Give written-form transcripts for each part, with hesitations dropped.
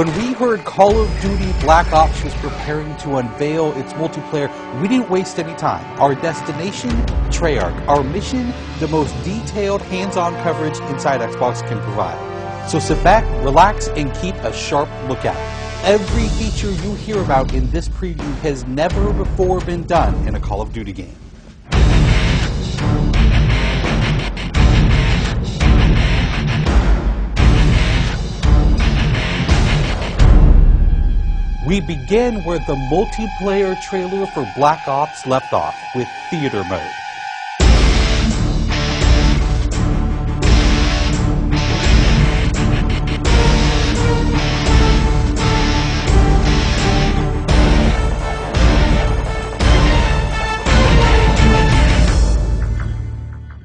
When we heard Call of Duty Black Ops was preparing to unveil its multiplayer, we didn't waste any time. Our destination, Treyarch. Our mission, the most detailed hands-on coverage inside Xbox can provide. So sit back, relax, and keep a sharp lookout. Every feature you hear about in this preview has never before been done in a Call of Duty game. We begin where the multiplayer trailer for Black Ops left off, with Theater Mode.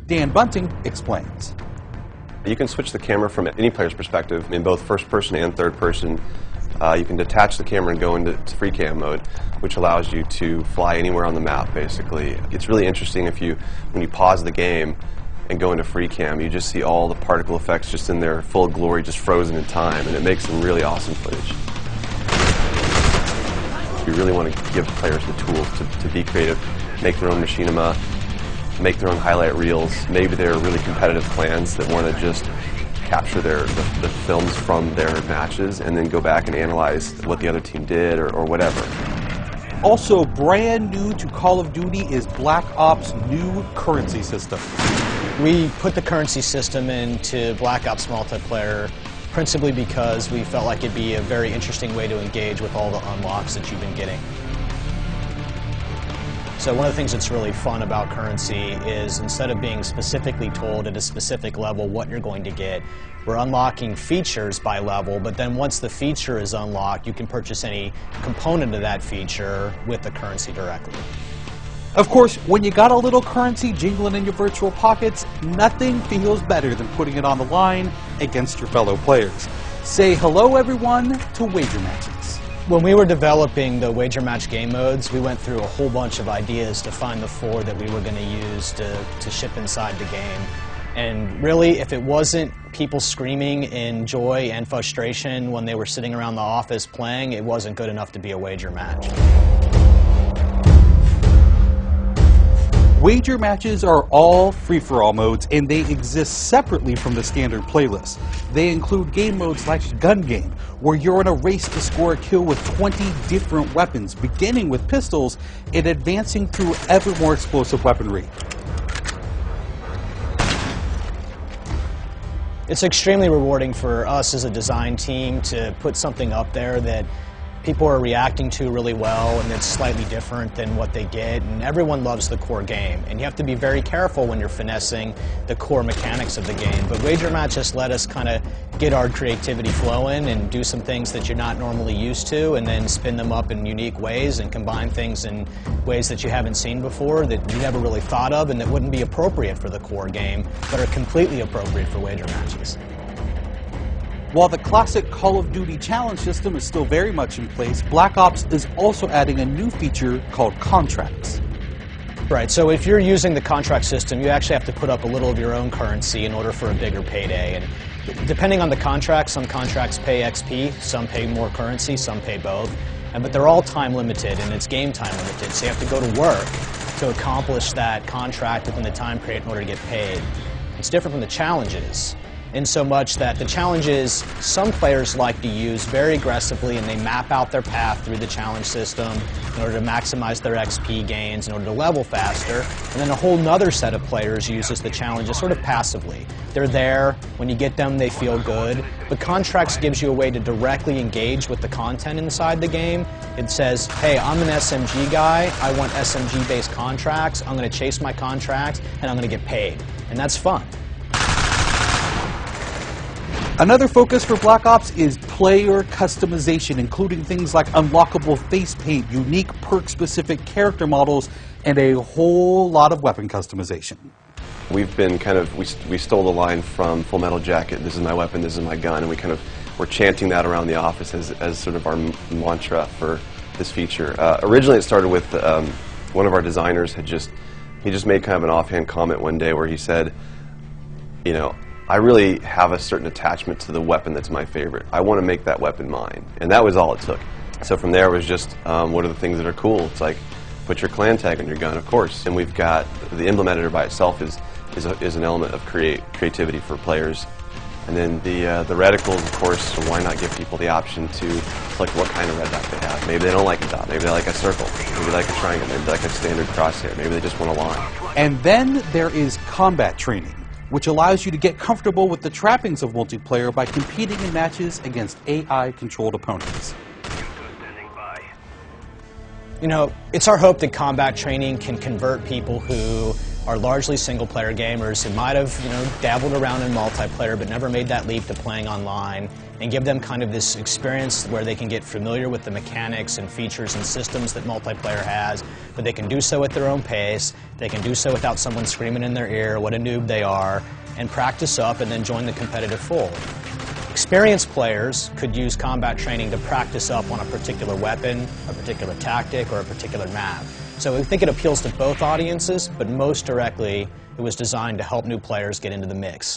Dan Bunting explains. You can switch the camera from any player's perspective in both first person and third person. You can detach the camera and go into free cam mode, which allows you to fly anywhere on the map, basically. It's really interesting when you pause the game and go into free cam, you just see all the particle effects just in their full glory, just frozen in time, and it makes some really awesome footage. You really want to give players the tools to be creative, make their own machinima, make their own highlight reels. Maybe they're really competitive clans that want to just capture the films from their matches and then go back and analyze what the other team did or whatever. Also brand new to Call of Duty is Black Ops' new currency system. We put the currency system into Black Ops multiplayer principally because we felt like it'd be a very interesting way to engage with all the unlocks that you've been getting. So one of the things that's really fun about currency is instead of being specifically told at a specific level what you're going to get, we're unlocking features by level, but then once the feature is unlocked, you can purchase any component of that feature with the currency directly. Of course, when you got a little currency jingling in your virtual pockets, nothing feels better than putting it on the line against your fellow players. Say hello, everyone, to Wager Matches. When we were developing the Wager Match game modes, we went through a whole bunch of ideas to find the 4 that we were going to use to ship inside the game. And really, if it wasn't people screaming in joy and frustration when they were sitting around the office playing, it wasn't good enough to be a Wager Match. Wager Matches are all free-for-all modes, and they exist separately from the standard playlist. They include game modes like Gun Game, where you're in a race to score a kill with 20 different weapons, beginning with pistols and advancing through ever more explosive weaponry. It's extremely rewarding for us as a design team to put something up there that people are reacting to really well and it's slightly different than what they get, and everyone loves the core game. And you have to be very careful when you're finessing the core mechanics of the game. But Wager Match just let us kind of get our creativity flowing and do some things that you're not normally used to, and then spin them up in unique ways and combine things in ways that you haven't seen before, that you never really thought of, and that wouldn't be appropriate for the core game, but are completely appropriate for Wager Matches. While the classic Call of Duty challenge system is still very much in place, Black Ops is also adding a new feature called contracts. Right, so if you're using the contract system, you actually have to put up a little of your own currency in order for a bigger payday. And depending on the contract, some contracts pay XP, some pay more currency, some pay both. But they're all time limited, and it's game time limited, so you have to go to work to accomplish that contract within the time period in order to get paid. It's different from the challenges, in so much that the challenges some players like to use very aggressively, and they map out their path through the challenge system in order to maximize their XP gains, in order to level faster. And then a whole nother set of players uses the challenges sort of passively. They're there, when you get them they feel good, but Contracts gives you a way to directly engage with the content inside the game. It says, hey, I'm an SMG guy, I want SMG-based contracts, I'm going to chase my contracts, and I'm going to get paid. And that's fun. Another focus for Black Ops is player customization, including things like unlockable face paint, unique perk-specific character models, and a whole lot of weapon customization. We've been we stole the line from Full Metal Jacket, this is my weapon, this is my gun, and we're chanting that around the office as sort of our mantra for this feature. Originally it started with one of our designers he just made kind of an offhand comment one day where he said, you know, I really have a certain attachment to the weapon that's my favorite. I want to make that weapon mine, and that was all it took. So from there it was just, what are the things that are cool? It's like, put your clan tag on your gun, of course. And we've got, the emblem editor by itself is an element of creativity for players. And then the reticles, of course, so why not give people the option to select what kind of red dot they have. Maybe they don't like a dot, maybe they like a circle, maybe they like a triangle, maybe they like a standard crosshair, maybe they just want a line. And then there is combat training, which allows you to get comfortable with the trappings of multiplayer by competing in matches against AI-controlled opponents. You know, it's our hope that combat training can convert people who are largely single-player gamers who might have, dabbled around in multiplayer but never made that leap to playing online, and give them kind of this experience where they can get familiar with the mechanics and features and systems that multiplayer has, but they can do so at their own pace, they can do so without someone screaming in their ear what a noob they are, and practice up and then join the competitive fold. Experienced players could use combat training to practice up on a particular weapon, a particular tactic, or a particular map. So we think it appeals to both audiences, but most directly it was designed to help new players get into the mix.